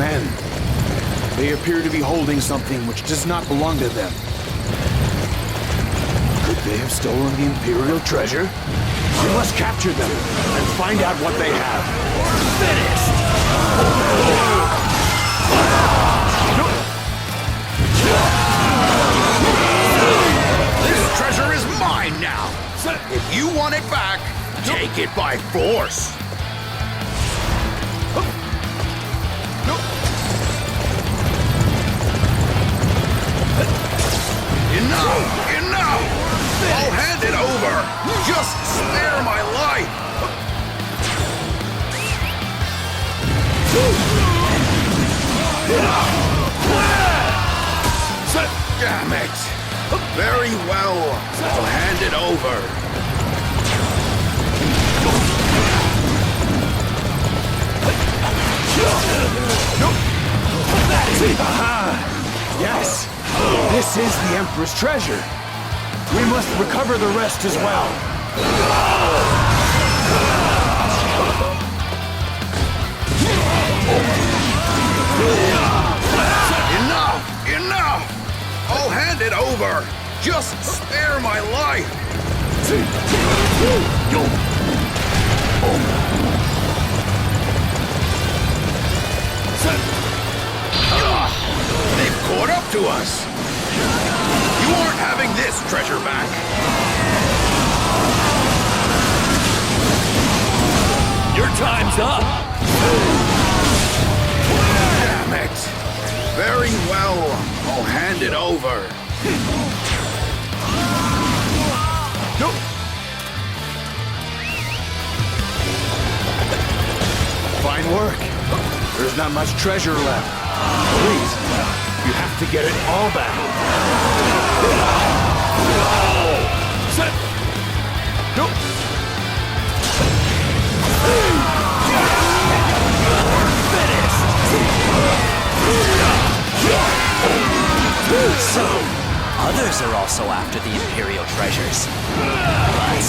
men. They appear to be holding something which does not belong to them. Could they have stolen the Imperial treasure? We must capture them and find out what they have. Finished! This treasure is mine now! If you want it back, take it by force! Enough! Enough! I'll hand it over! Just spare my life! Damn it! Very well. I'll hand it over. Yes! This is the Emperor's treasure. We must recover the rest as well. Enough! Enough! I'll hand it over. Just spare my life. They've caught up to us. You aren't having this treasure back. Your time's up! Damn it. Very well. I'll hand it over. Fine work. There's not much treasure left. Please, you have to get it all back. So, others are also after the Imperial treasures. But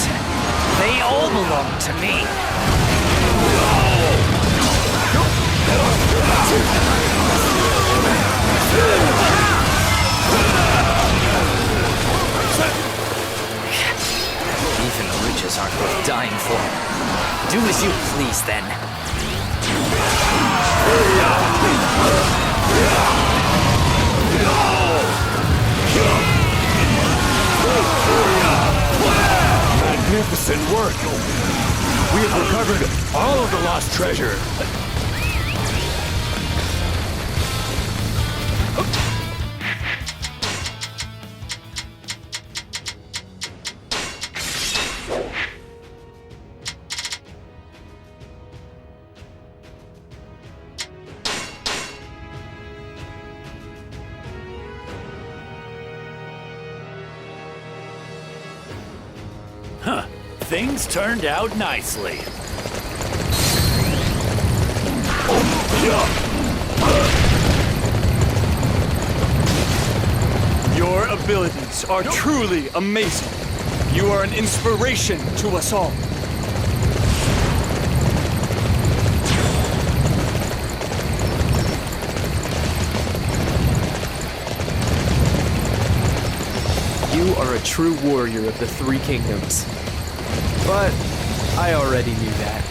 they all belong to me. Even the riches aren't worth dying for. Do as you please, then. Magnificent work! We have recovered all of the lost treasure. Huh. Things turned out nicely. Your abilities are truly amazing. You are an inspiration to us all. You are a true warrior of the Three Kingdoms. But I already knew that.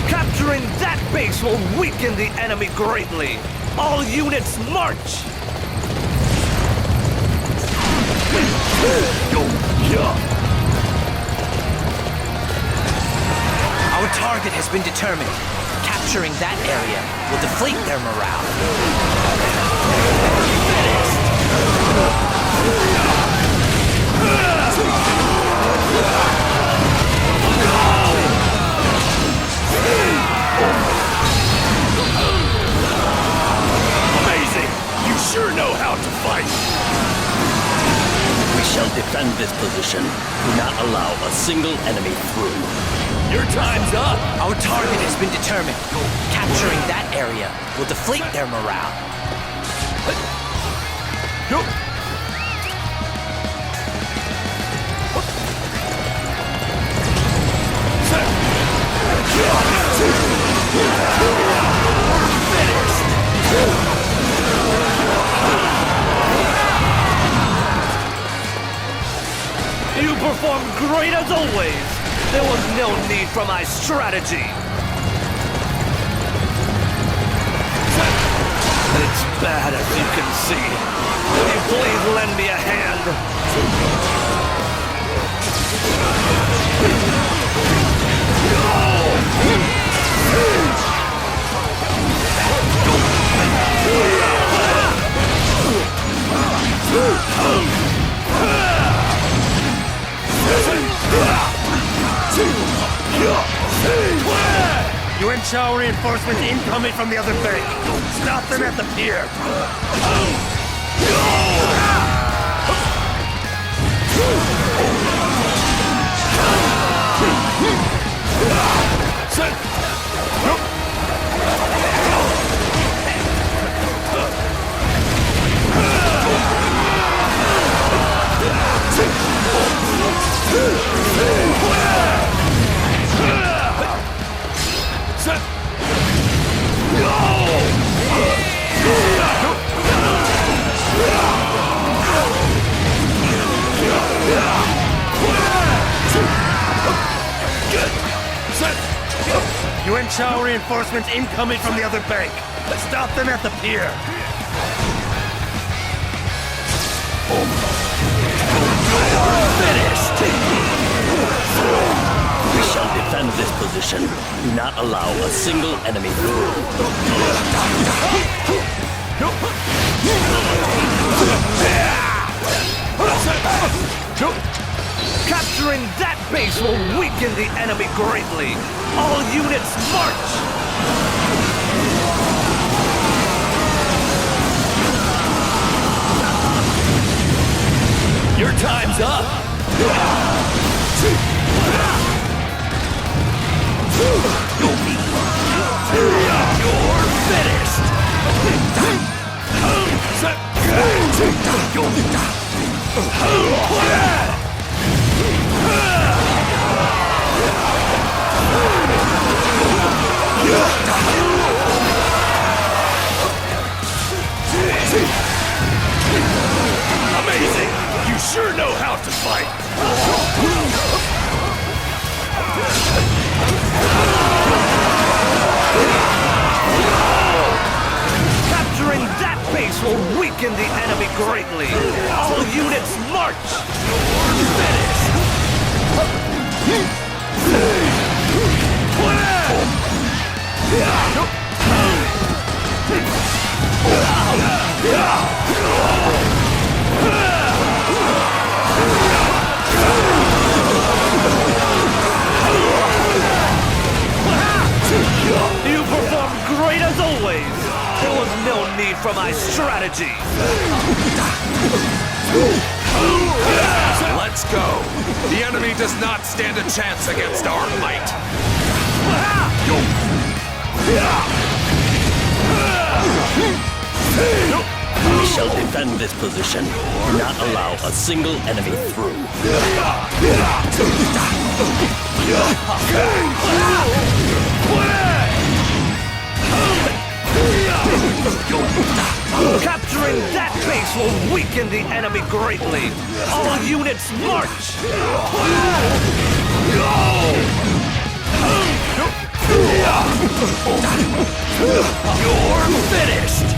Capturing that base will weaken the enemy greatly. All units march! Our target has been determined. Capturing that area will deflate their morale. Amazing! You sure know how to fight! We shall defend this position. Do not allow a single enemy through. Your time's up! Our target has been determined. Capturing that area will deflate their morale. You performed great as always. There was no need for my strategy. It's bad as you can see. Will you please lend me a hand? Yuan Chao reinforcements incoming from the other bank. Stop them at the pier. Yuan Chao reinforcements incoming from the other bank. Stop them at the pier. We shall defend this position. Do not allow a single enemy Capturing that base will weaken the enemy greatly. All units march! Your time's up! You're finished! Amazing! You sure know how to fight! Capturing that base will weaken the enemy greatly. All units march! You're finished! You performed great as always. There was no need for my strategy. Let's go. The enemy does not stand a chance against our might. We shall defend this position. Do not allow a single enemy through. Capturing that base will weaken the enemy greatly. All units march! You're finished! You're finished!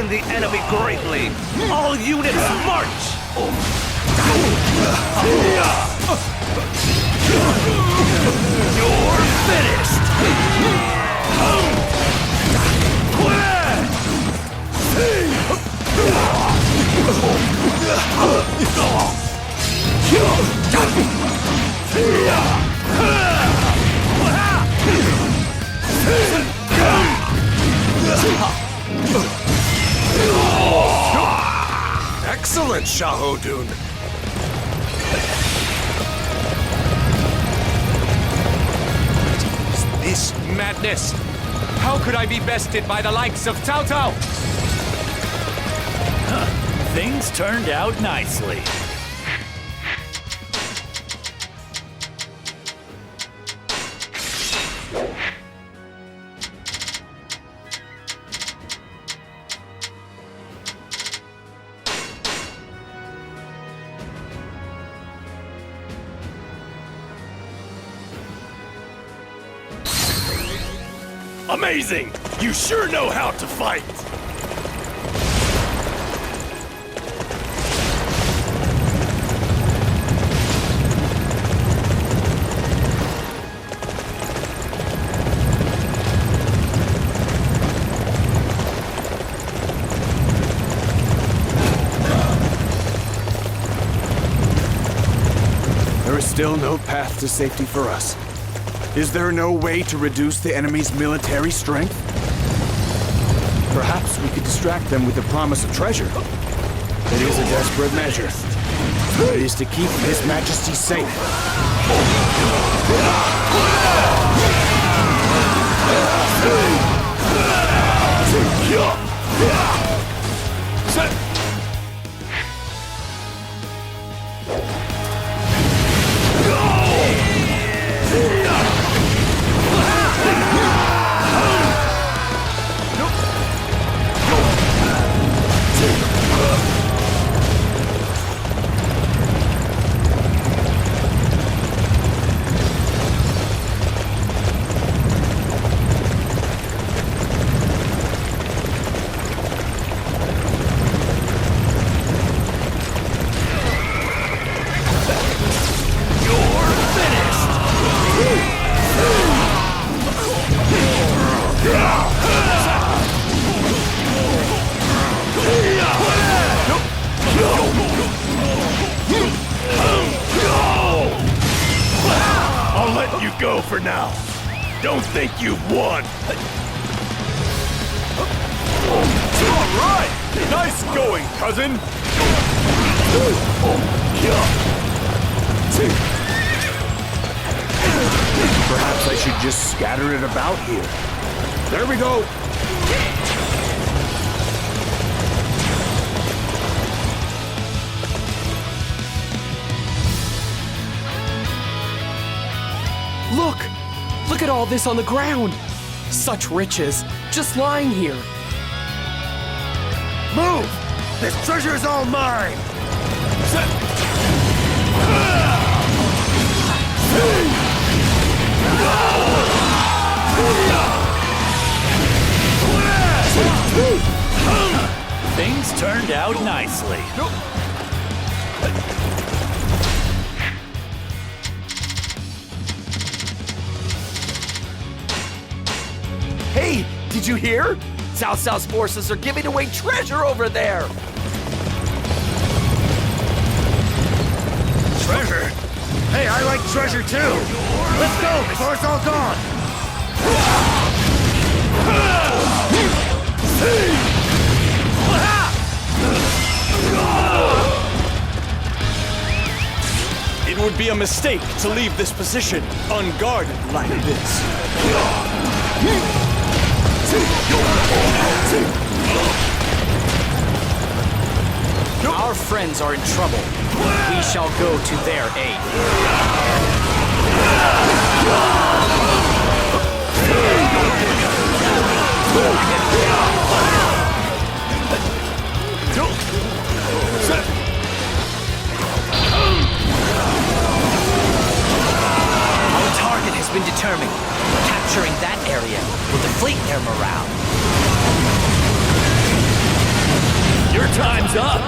weaken the enemy greatly. All units march! You're finished! Excellent, Xiahou Dun. This madness! How could I be bested by the likes of Cao Cao? Things turned out nicely. Amazing! You sure know how to fight! There is still no path to safety for us. Is there no way to reduce the enemy's military strength? Perhaps we could distract them with the promise of treasure. It is a desperate measure. It is to keep His Majesty safe. I'll let you go for now. Don't think you've won. All right! Nice going, cousin! Perhaps I should just scatter it about here. There we go! Look! Look at all this on the ground! Such riches, just lying here. Move! This treasure is all mine! Things turned out nicely. Hey, did you hear? Cao Cao's forces are giving away treasure over there! Treasure? Hey, I like treasure too! Let's go before it's all gone! It would be a mistake to leave this position unguarded like this. Our friends are in trouble. We shall go to their aid. Our target has been determined. Capturing that area will deflate their morale. Your time's up!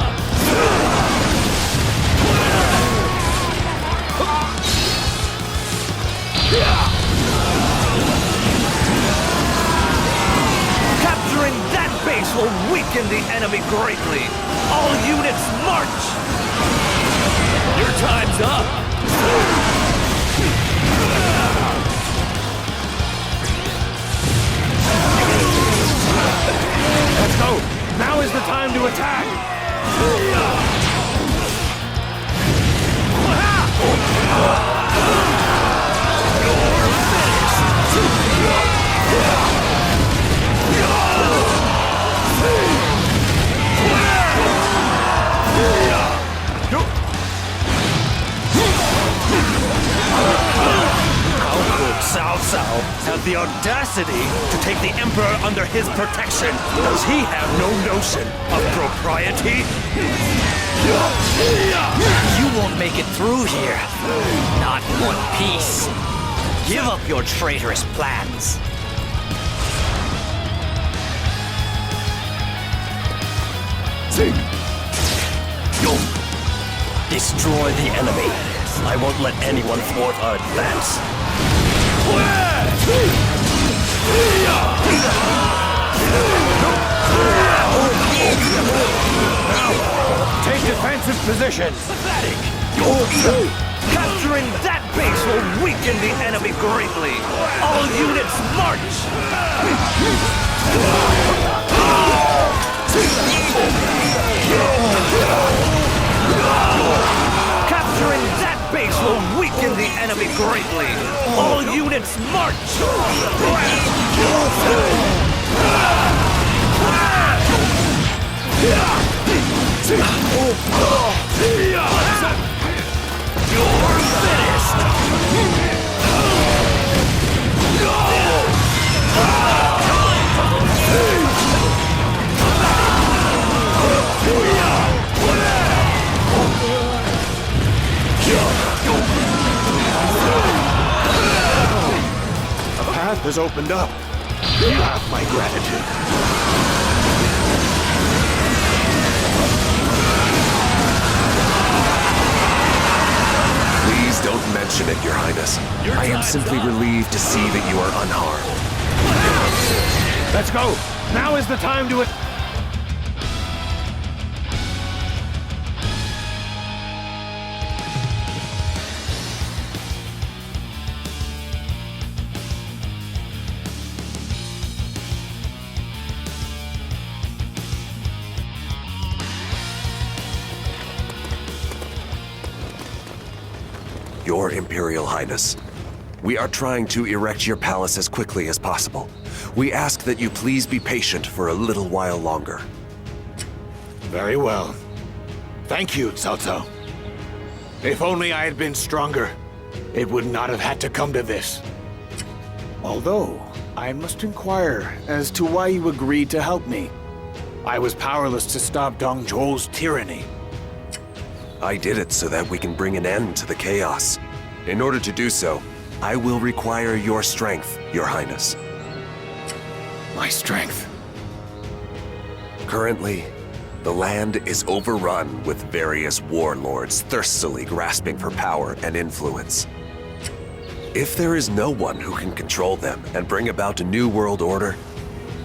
Capturing that base will weaken the enemy greatly. All units march! Your time's up! Let's go! Now is the time to attack! Cao Cao had the audacity to take the Emperor under his protection. Does he have no notion of propriety? You won't make it through here. Not in one piece. Give up your traitorous plans. Destroy the enemy. I won't let anyone thwart our advance. Take defensive positions! Capturing that base will weaken the enemy greatly. All units march! Capturing that base will weaken the enemy greatly. All units march! You're finished! A path has opened up. You have my gratitude. Please don't mention it, Your Highness. I am simply relieved to see that you are unharmed. Let's go! Now is the time to... Your Imperial Highness, we are trying to erect your palace as quickly as possible. We ask that you please be patient for a little while longer. Very well. Thank you, Cao Cao. If only I had been stronger, it would not have had to come to this. Although, I must inquire as to why you agreed to help me. I was powerless to stop Dong Zhuo's tyranny. I did it so that we can bring an end to the chaos. In order to do so, I will require your strength, Your Highness. My strength? Currently, the land is overrun with various warlords thirstily grasping for power and influence. If there is no one who can control them and bring about a new world order,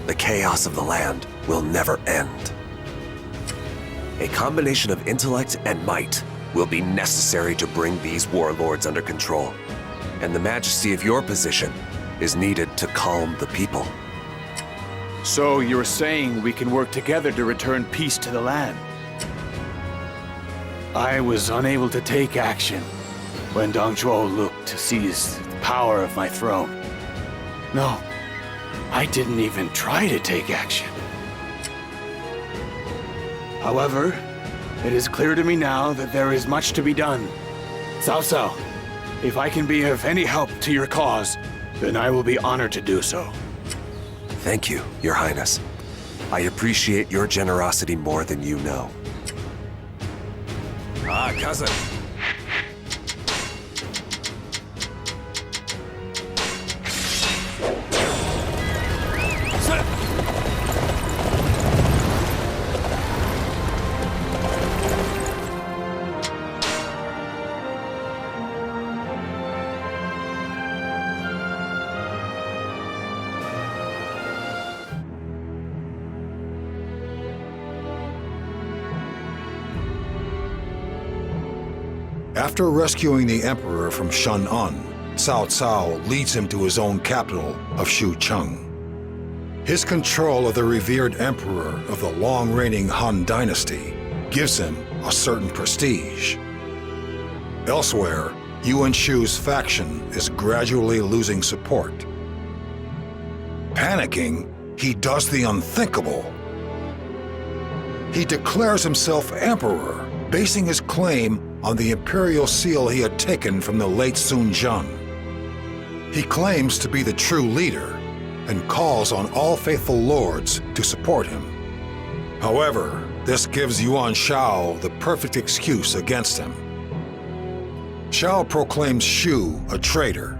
the chaos of the land will never end. A combination of intellect and might will be necessary to bring these warlords under control, and the majesty of your position is needed to calm the people. So you're saying we can work together to return peace to the land? I was unable to take action when Dong Zhuo looked to seize the power of my throne. No, I didn't even try to take action. However, it is clear to me now that there is much to be done. Cao Cao, if I can be of any help to your cause, then I will be honored to do so. Thank you, Your Highness. I appreciate your generosity more than you know. Ah, cousin. After rescuing the Emperor from Shun Un, Cao Cao leads him to his own capital of Shucheng. His control of the revered Emperor of the long-reigning Han Dynasty gives him a certain prestige. Elsewhere, Yuan Shu's faction is gradually losing support. Panicking, he does the unthinkable. He declares himself emperor, basing his claim on the imperial seal he had taken from the late Sun Jian. He claims to be the true leader and calls on all faithful lords to support him. However, this gives Yuan Shao the perfect excuse against him. Shao proclaims Shu a traitor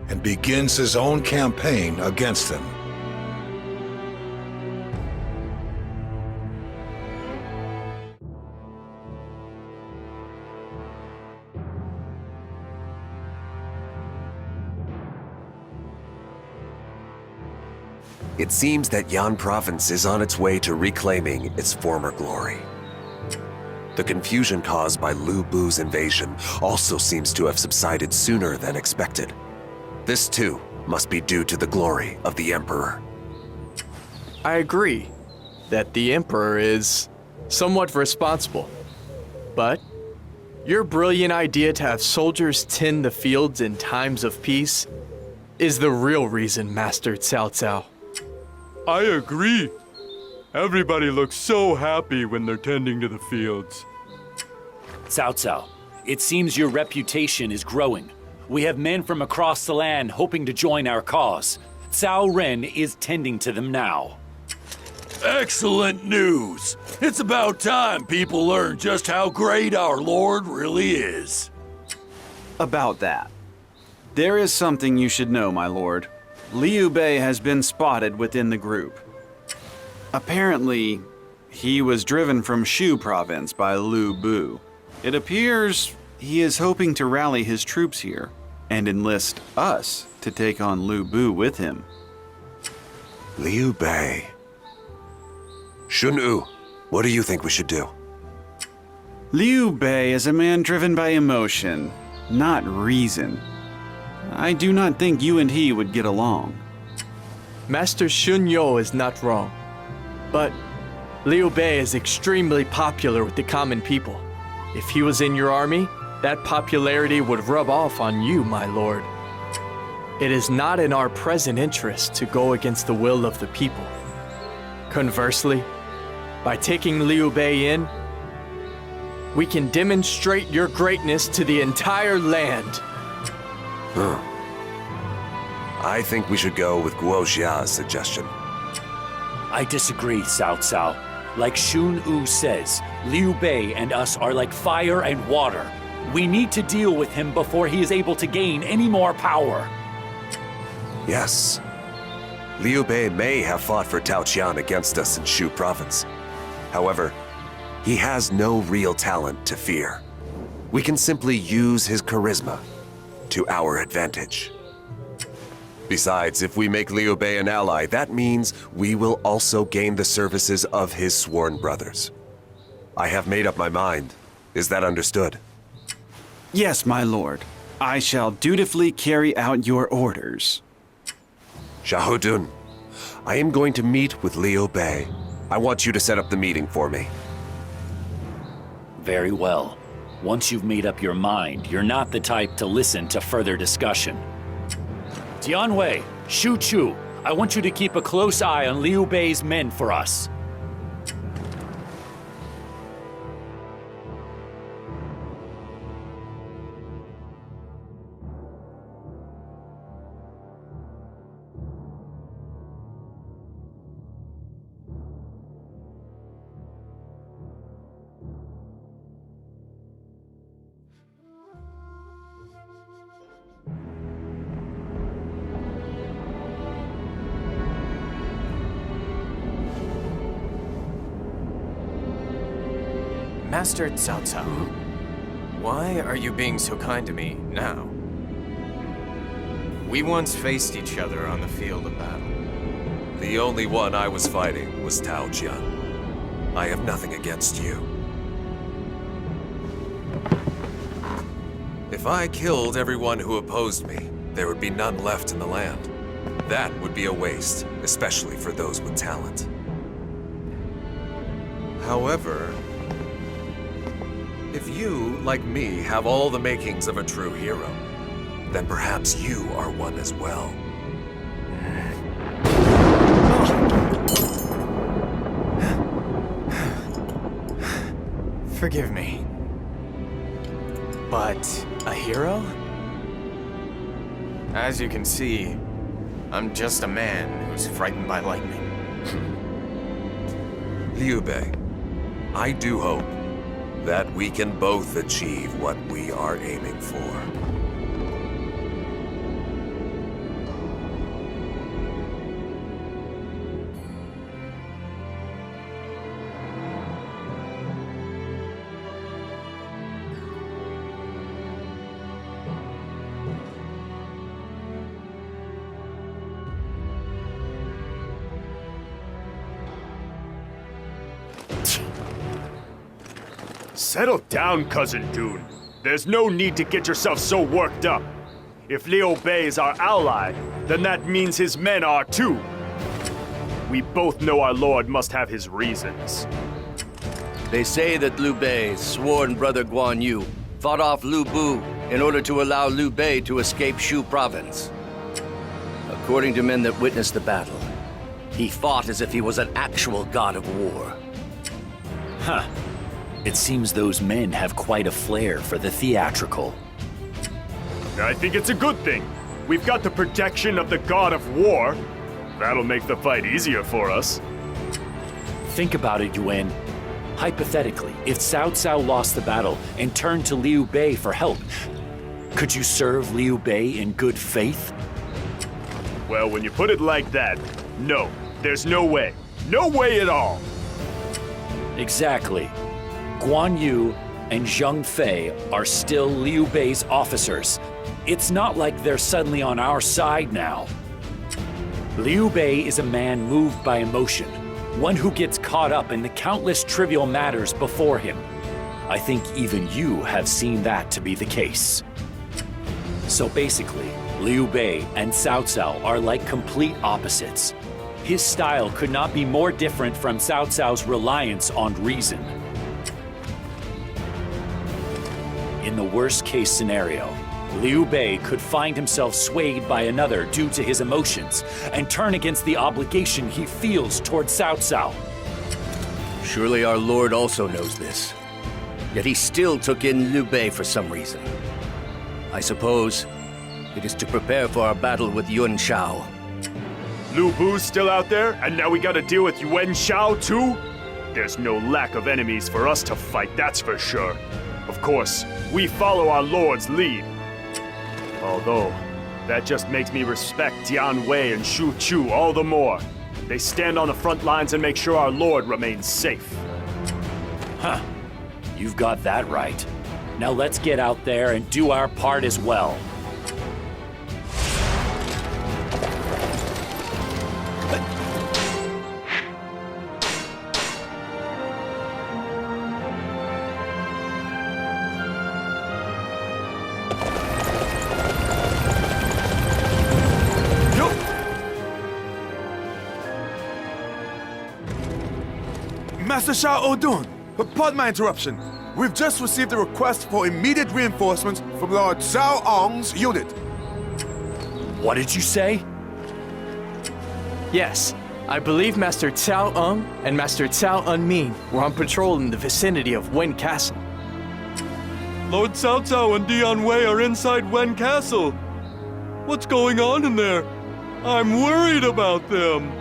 and begins his own campaign against him. It seems that Yan province is on its way to reclaiming its former glory. The confusion caused by Lu Bu's invasion also seems to have subsided sooner than expected. This too must be due to the glory of the Emperor. I agree that the Emperor is somewhat responsible. But your brilliant idea to have soldiers tend the fields in times of peace is the real reason, Master Cao Cao. I agree. Everybody looks so happy when they're tending to the fields. Cao Cao, it seems your reputation is growing. We have men from across the land hoping to join our cause. Cao Ren is tending to them now. Excellent news! It's about time people learn just how great our Lord really is. About that. There is something you should know, my lord. Liu Bei has been spotted within the group. Apparently, he was driven from Shu province by Lu Bu. It appears he is hoping to rally his troops here and enlist us to take on Lu Bu with him. Liu Bei. Shun-U, what do you think we should do? Liu Bei is a man driven by emotion, not reason. I do not think you and he would get along. Master Shun Yo is not wrong. But Liu Bei is extremely popular with the common people. If he was in your army, that popularity would rub off on you, my lord. It is not in our present interest to go against the will of the people. Conversely, by taking Liu Bei in, we can demonstrate your greatness to the entire land. I think we should go with Guo Xia's suggestion. I disagree, Cao Cao. Like Shun Yu says, Liu Bei and us are like fire and water. We need to deal with him before he is able to gain any more power. Yes. Liu Bei may have fought for Tao Qian against us in Shu province. However, he has no real talent to fear. We can simply use his charisma to our advantage. Besides, if we make Liu Bei an ally, that means we will also gain the services of his sworn brothers. I have made up my mind. Is that understood? Yes, my lord. I shall dutifully carry out your orders. Xiahou Dun, I am going to meet with Liu Bei. I want you to set up the meeting for me. Very well. Once you've made up your mind, you're not the type to listen to further discussion. Tianwei, Shu Chu, I want you to keep a close eye on Liu Bei's men for us. Master Cao Cao, why are you being so kind to me now? We once faced each other on the field of battle. The only one I was fighting was Tao Qian. I have nothing against you. If I killed everyone who opposed me, there would be none left in the land. That would be a waste, especially for those with talent. However, if you, like me, have all the makings of a true hero, then perhaps you are one as well. Forgive me. But a hero? As you can see, I'm just a man who's frightened by lightning. Liu Bei, I do hope that we can both achieve what we are aiming for. Settle down, Cousin Dun. There's no need to get yourself so worked up. If Liu Bei is our ally, then that means his men are too. We both know our lord must have his reasons. They say that Liu Bei's sworn brother Guan Yu fought off Lu Bu in order to allow Liu Bei to escape Shu province. According to men that witnessed the battle, he fought as if he was an actual god of war. Huh. It seems those men have quite a flair for the theatrical. I think it's a good thing. We've got the protection of the god of war. That'll make the fight easier for us. Think about it, Yuan. Hypothetically, if Cao Cao lost the battle and turned to Liu Bei for help, could you serve Liu Bei in good faith? Well, when you put it like that, no. There's no way. No way at all. Exactly. Guan Yu and Zheng Fei are still Liu Bei's officers. It's not like they're suddenly on our side now. Liu Bei is a man moved by emotion, one who gets caught up in the countless trivial matters before him. I think even you have seen that to be the case. So basically, Liu Bei and Cao Cao are like complete opposites. His style could not be more different from Cao Cao's reliance on reason. In the worst-case scenario, Liu Bei could find himself swayed by another due to his emotions and turn against the obligation he feels toward Cao Cao. Surely our lord also knows this. Yet he still took in Liu Bei for some reason. I suppose it is to prepare for our battle with Yuan Shao. Lu Bu's still out there, and now we gotta deal with Yuan Shao too? There's no lack of enemies for us to fight, that's for sure. Of course, we follow our lord's lead. Although, that just makes me respect Dian Wei and Shu Chu all the more. They stand on the front lines and make sure our lord remains safe. Huh. You've got that right. Now let's get out there and do our part as well. Master Xiahou Dun, pardon my interruption. We've just received a request for immediate reinforcements from Lord Cao Ong's unit. What did you say? Yes, I believe Master Cao Ong and Master Cao Unmin were on patrol in the vicinity of Wan Castle. Lord Cao Cao and Dian Wei are inside Wan Castle. What's going on in there? I'm worried about them.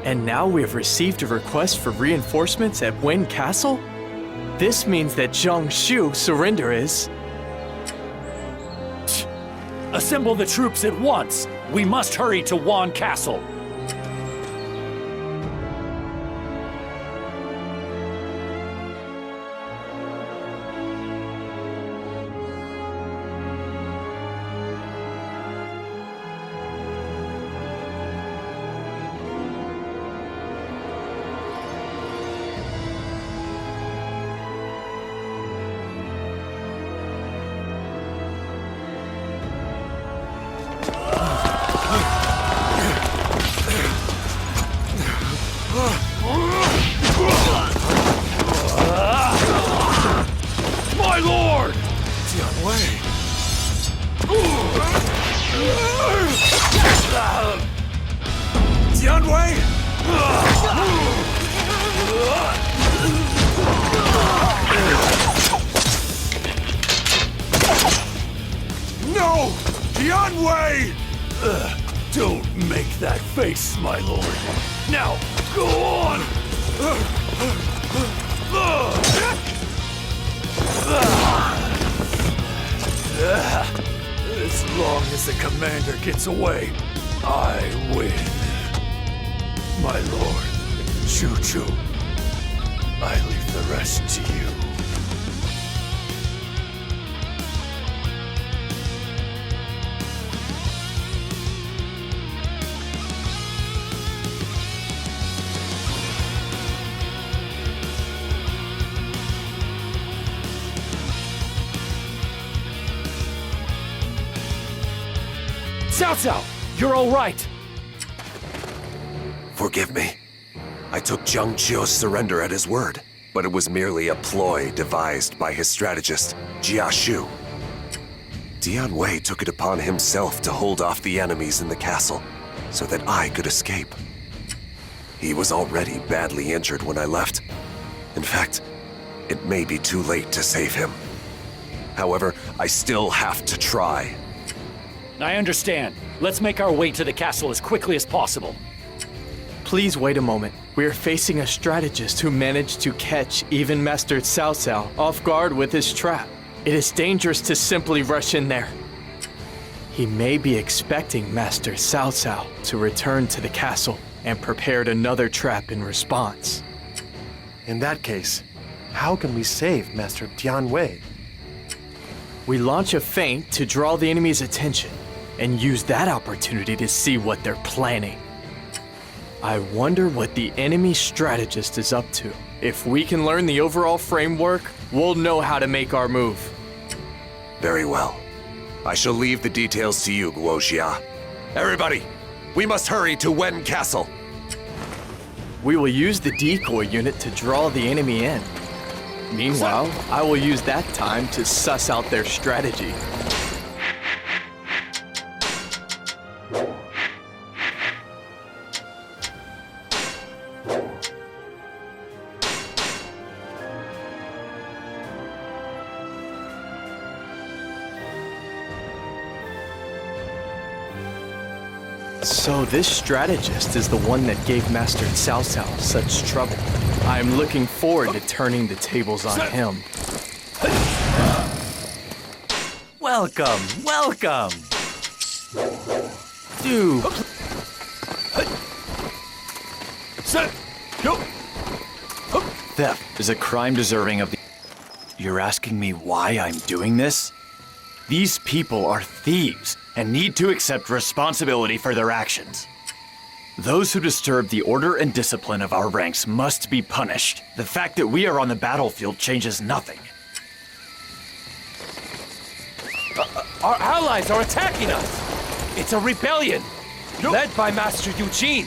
And now we have received a request for reinforcements at Wan Castle? This means that Zhang Shu's surrender is... Assemble the troops at once! We must hurry to Wan Castle! Tianwei! No! Tianwei! Don't make that face, my lord. Now, go on! As long as the commander gets away, I win. My lord, Choo-Choo, I leave the rest to you. Cao Cao, you're all right. Forgive me. I took Zheng Qiu's surrender at his word, but it was merely a ploy devised by his strategist, Jia Shu. Dian Wei took it upon himself to hold off the enemies in the castle, so that I could escape. He was already badly injured when I left. In fact, it may be too late to save him. However, I still have to try. I understand. Let's make our way to the castle as quickly as possible. Please wait a moment. We are facing a strategist who managed to catch even Master Cao Cao off guard with his trap. It is dangerous to simply rush in there. He may be expecting Master Cao Cao to return to the castle and prepared another trap in response. In that case, how can we save Master Dian Wei? We launch a feint to draw the enemy's attention and use that opportunity to see what they're planning. I wonder what the enemy strategist is up to. If we can learn the overall framework, we'll know how to make our move. Very well. I shall leave the details to you, Guo Xia. Everybody, we must hurry to Wan Castle. We will use the decoy unit to draw the enemy in. Meanwhile, I will use that time to suss out their strategy. So this strategist is the one that gave Master Cao Cao such trouble. I am looking forward to turning the tables on him. Welcome, welcome. Dude. Theft is a crime deserving of the... You're asking me why I'm doing this? These people are thieves and need to accept responsibility for their actions. Those who disturb the order and discipline of our ranks must be punished. The fact that we are on the battlefield changes nothing. Our allies are attacking us! It's a rebellion! Led by Master Eugene!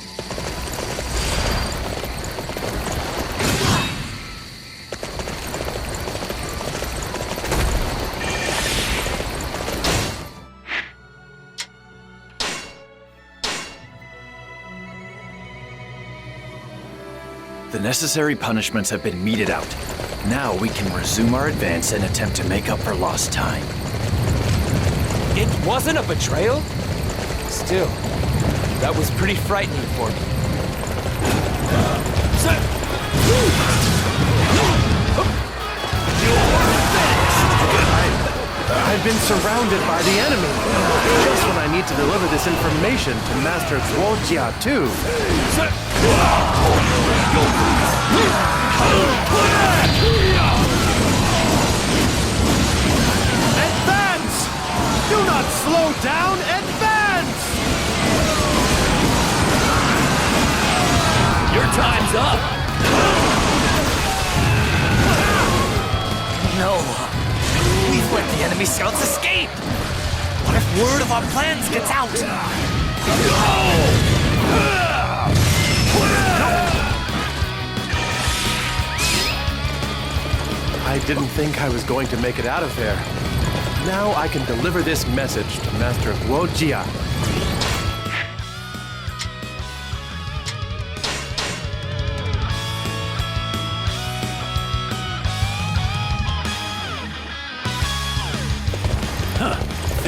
The necessary punishments have been meted out. Now we can resume our advance and attempt to make up for lost time. It wasn't a betrayal? Still, that was pretty frightening for me. I've been surrounded by the enemy. Just when I need to deliver this information to Master Guo Jia too. Advance! Do not slow down! Advance! Your time's up! No! We've let the enemy scouts escape! What if word of our plans gets out? I didn't think I was going to make it out of there. Now I can deliver this message to Master Guo Jia.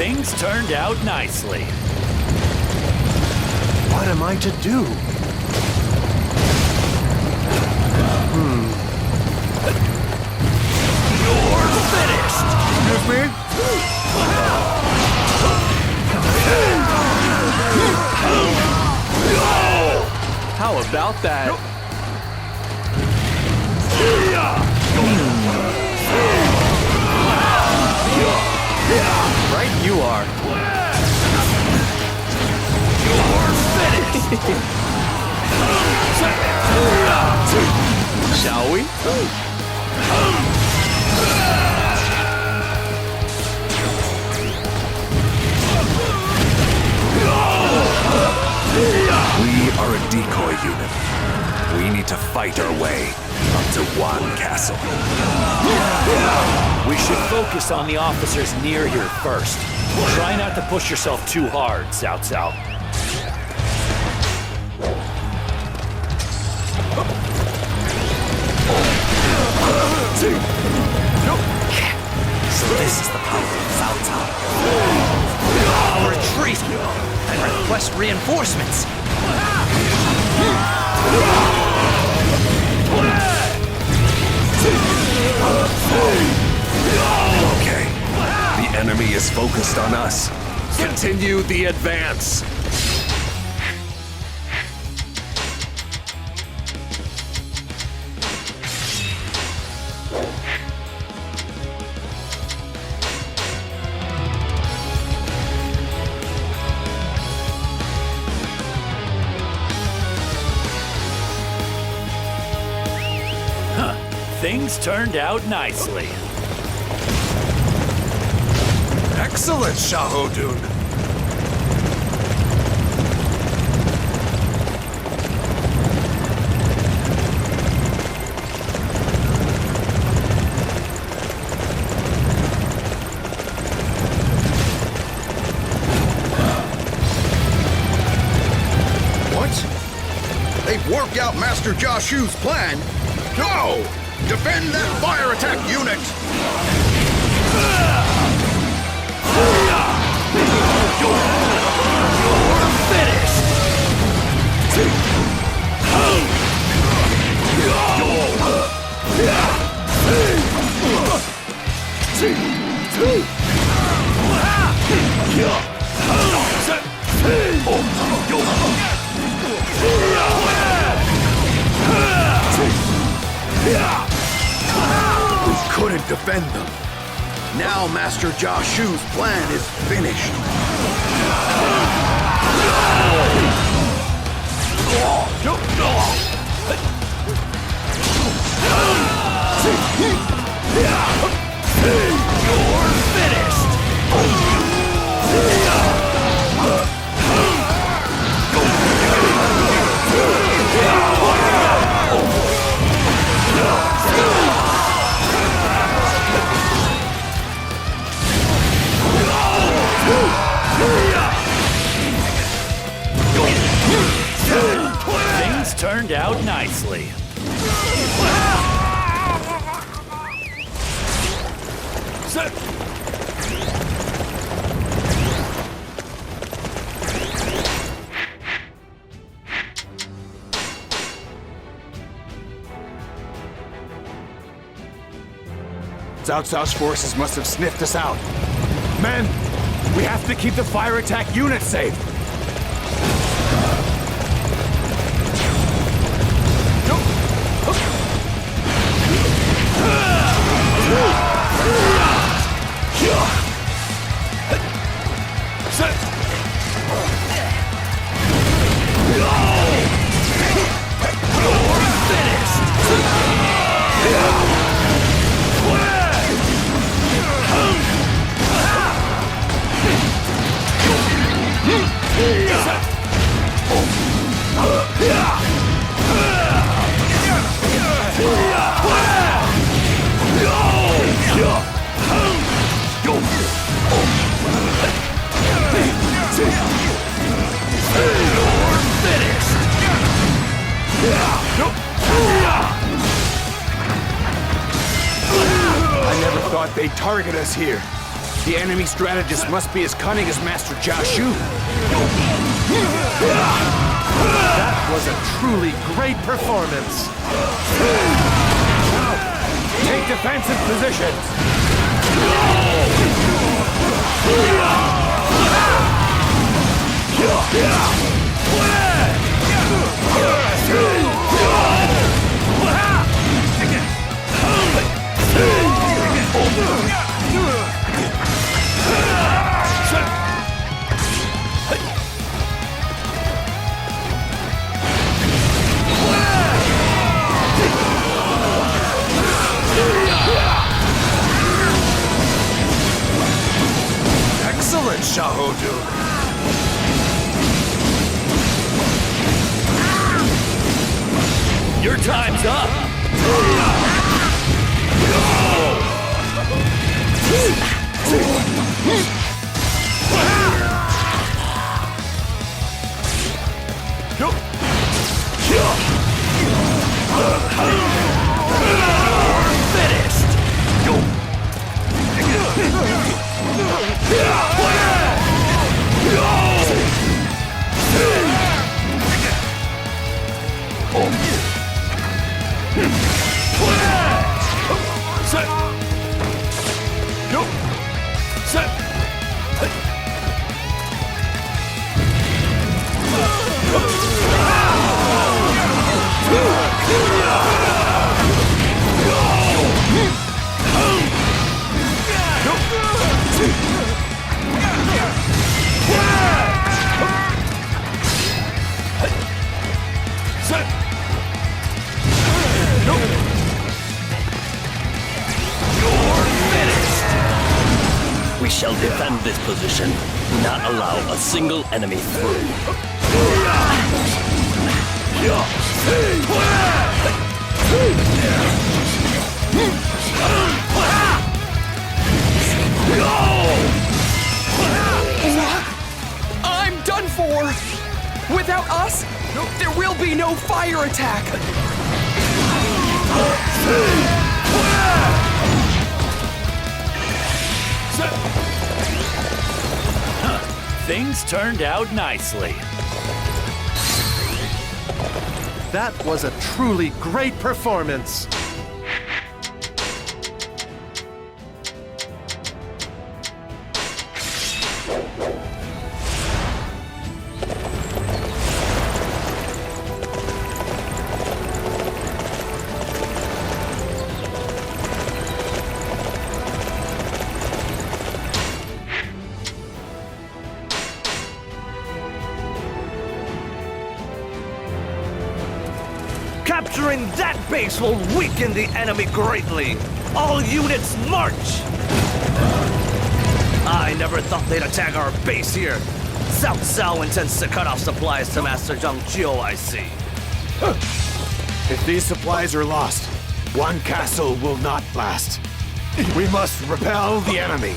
Things turned out nicely. What am I to do? You're finished! Excuse me? How about that? Right you are. You're finished! Shall we? We are a decoy unit. We need to fight our way up to Wan Castle. We should focus on the officers near here first. Try not to push yourself too hard, Cao Cao. So this is the power of Cao Cao. Retreat and request reinforcements. Okay. The enemy is focused on us. Continue the advance. Things turned out nicely. Excellent, Xiahou Dun. What? They've worked out Master Jiaoshu's plan? Go! Defend that fire attack unit! You're finished! We couldn't defend them. Now Master Jiaoshu's plan is finished. You're finished! Things turned out nicely. Cao Cao's forces must have sniffed us out. Men, we have to keep the fire attack unit safe. I never thought they'd target us here. The enemy strategist must be as cunning as Master Jia Shu. That was a truly great performance. Take defensive positions. Excellent, Xiahou Dun. Your time's up! We shall defend this position, not allow a single enemy through. I'm done for! Without us, there will be no fire attack! Things turned out nicely. That was a truly great performance. Capturing that base will weaken the enemy greatly. All units march! I never thought they'd attack our base here. Cao Cao intends to cut off supplies to Master Zhang Jiu, I see. If these supplies are lost, Wan Castle will not last. We must repel the enemy.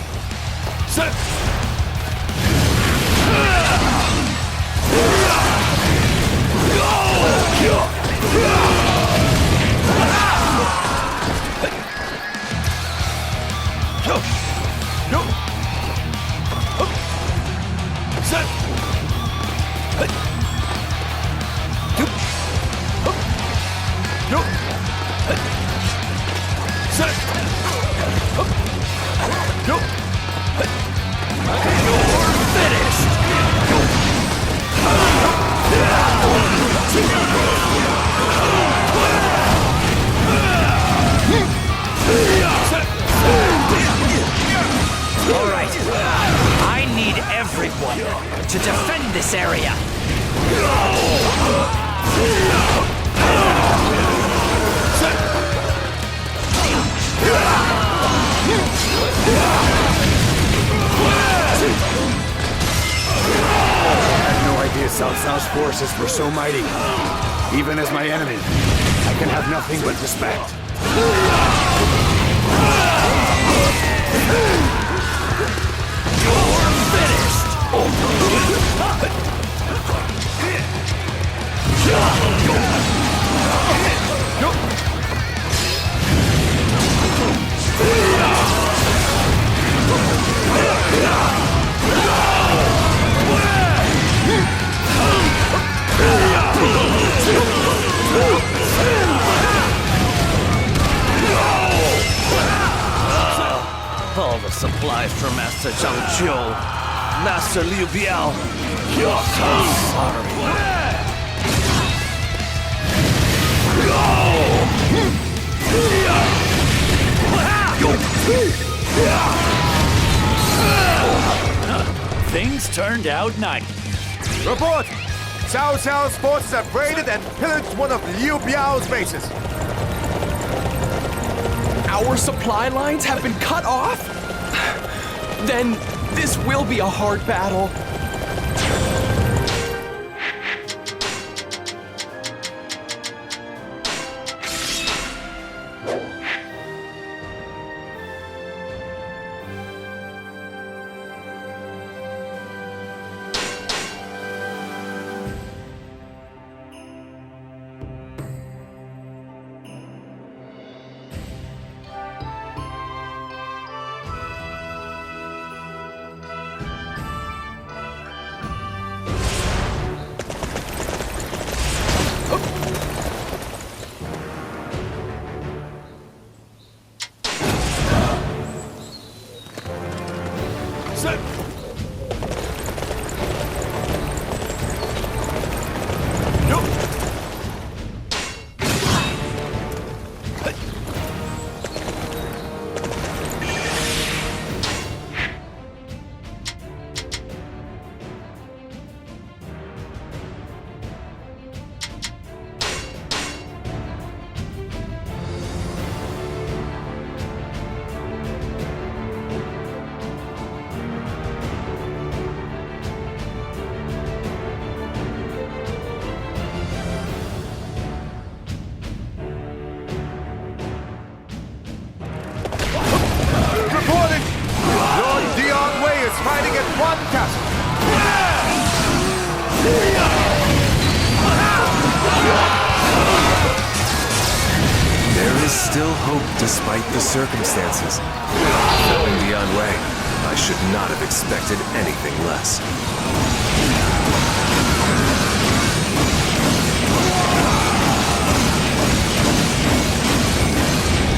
All right, I need everyone to defend this area. I had no idea Cao Cao's forces were so mighty. Even as my enemy, I can have nothing but respect. You're finished! supplies for Master Zhang Jiu. Master Liu Biao. I'm so sorry. Things turned out nice. Report! Cao Cao's forces have raided and pillaged one of Liu Biao's bases. Our supply lines have been cut off? Then this will be a hard battle. Fighting at Wan Castle. There is still hope despite the circumstances. Knowing the Yan Wei, I should not have expected anything less.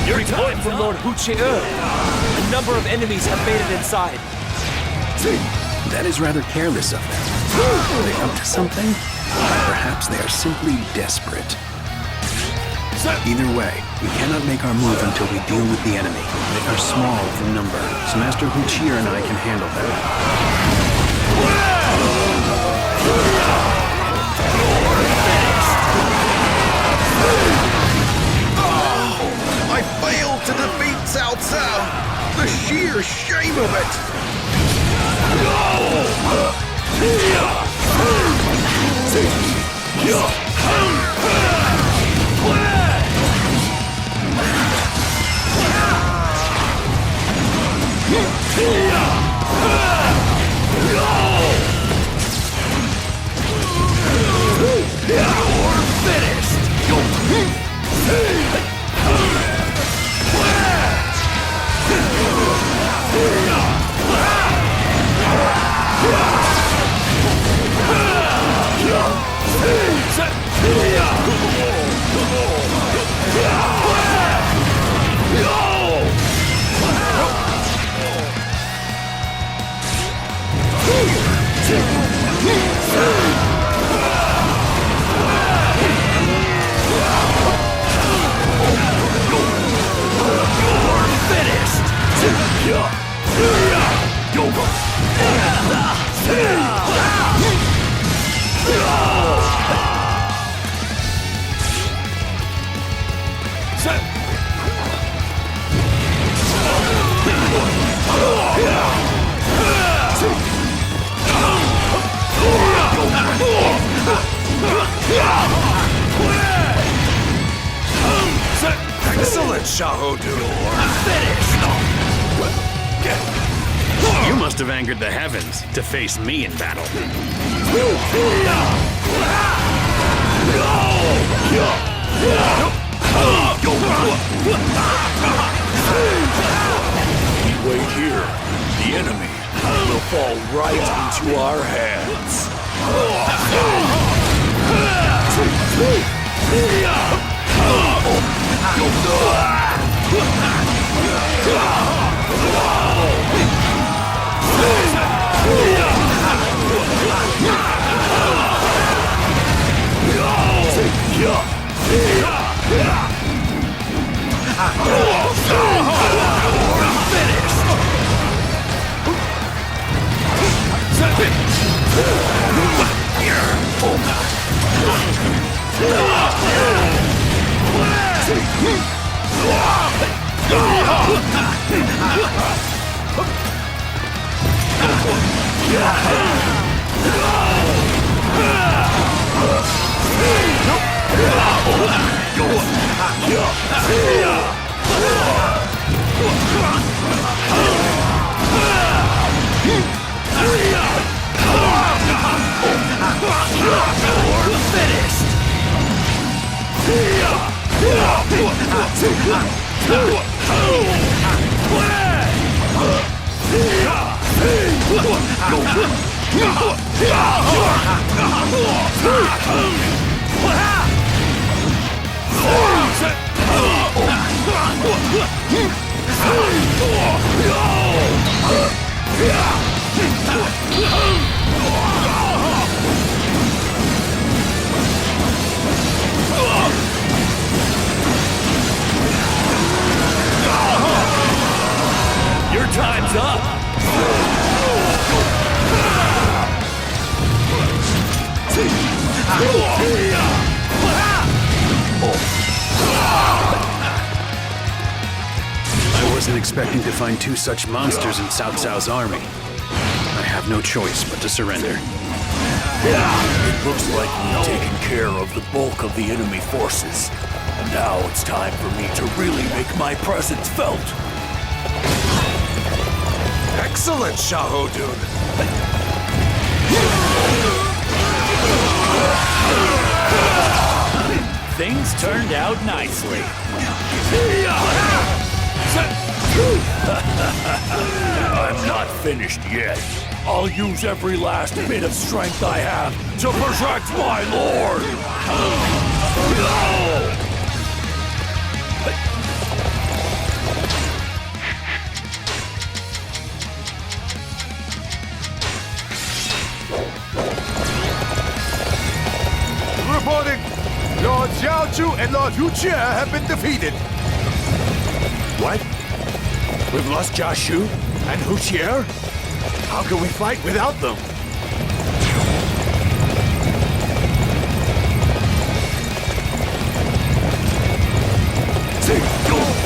Report from Lord Hu Chie. A number of enemies have made it inside. That is rather careless of them. Are they up to something? Perhaps they are simply desperate. Either way, we cannot make our move until we deal with the enemy. They are small in number, so Master Hu Chie and I can handle them. I failed to defeat Cao Cao! The sheer shame of it! You're finished! Excellent, Xiahou Dun! You must have angered the heavens to face me in battle. We wait here. The enemy will fall right into our hands. Your time's up! I wasn't expecting to find two such monsters in Cao Cao's army. I have no choice but to surrender. It looks like we've taken care of the bulk of the enemy forces. And now it's time for me to really make my presence felt. Excellent, Xiahou Dun. Things turned out nicely. I'm not finished yet. I'll use every last bit of strength I have to protect my lord! Reporting! Lord Xiao and Lord Hu have been defeated. What? We've lost Xiahou and Hu? How can we fight without them?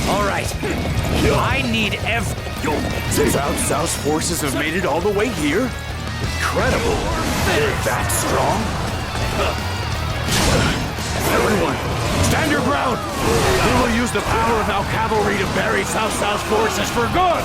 All right. I need Cao Cao's forces have made it all the way here? Incredible. They're that strong? Everyone, stand your ground! We will use the power of our cavalry to bury Cao Cao's forces for good!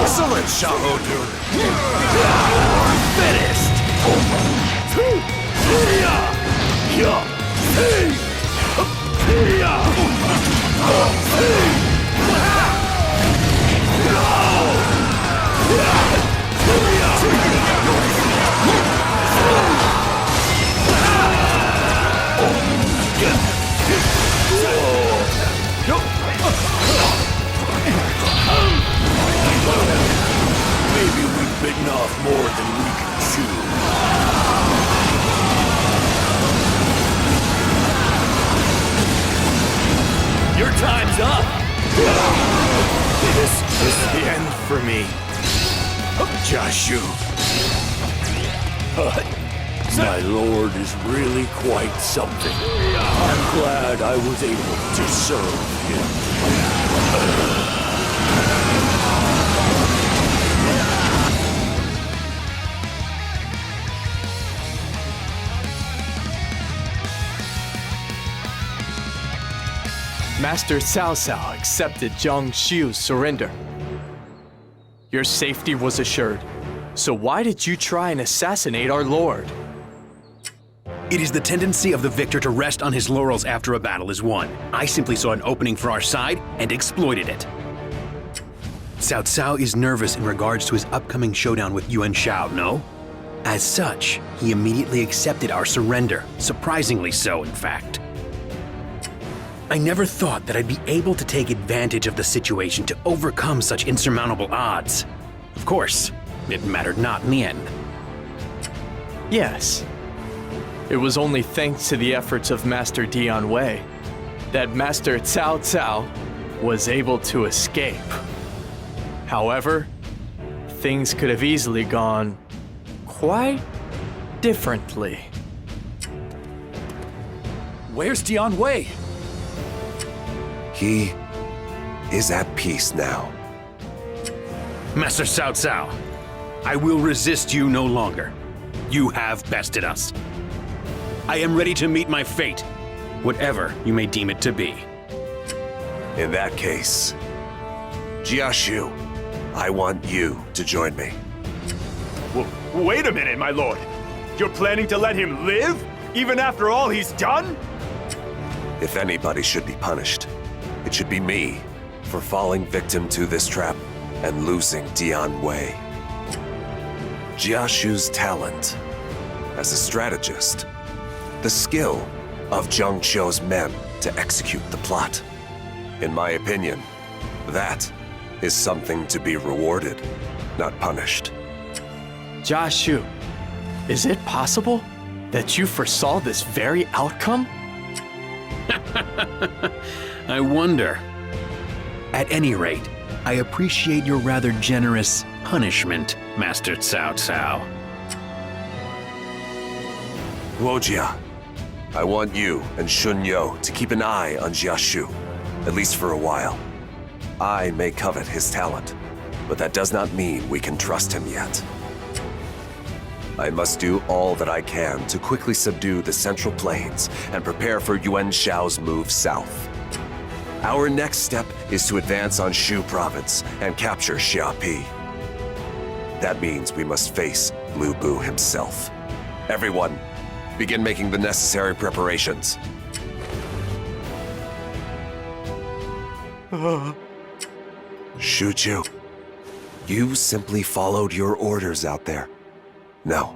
Excellent, Xiahou Dun. Finished! Maybe we've bitten off more than we can chew. Your time's up! This is the end for me. Xiahou. My lord is really quite something. I'm glad I was able to serve him. Master Cao Cao accepted Zhang Xiu's surrender. Your safety was assured. So why did you try and assassinate our lord? It is the tendency of the victor to rest on his laurels after a battle is won. I simply saw an opening for our side and exploited it. Cao Cao is nervous in regards to his upcoming showdown with Yuan Shao, no? As such, he immediately accepted our surrender, surprisingly so, in fact. I never thought that I'd be able to take advantage of the situation to overcome such insurmountable odds. Of course, it mattered not in the end. Yes. It was only thanks to the efforts of Master Dian Wei that Master Cao Cao was able to escape. However, things could have easily gone quite differently. Where's Dian Wei? He is at peace now. Master Cao Cao, I will resist you no longer. You have bested us. I am ready to meet my fate, whatever you may deem it to be. In that case, Xiahou, I want you to join me. Wait a minute, my lord. You're planning to let him live? Even after all he's done? If anybody should be punished, it should be me for falling victim to this trap and losing Dian Wei. Xiahou's talent as a strategist, the skill of Zhang Qiu's men to execute the plot. In my opinion, that is something to be rewarded, not punished. Xiahou, is it possible that you foresaw this very outcome? I wonder. At any rate, I appreciate your rather generous punishment, Master Cao Cao. Wojia, I want you and Shunyo to keep an eye on Xiahou, at least for a while. I may covet his talent, but that does not mean we can trust him yet. I must do all that I can to quickly subdue the Central Plains and prepare for Yuan Shao's move south. Our next step is to advance on Shu Province and capture Xiapi. That means we must face Lu Bu himself. Everyone, begin making the necessary preparations. Shu Chu, you simply followed your orders out there. No,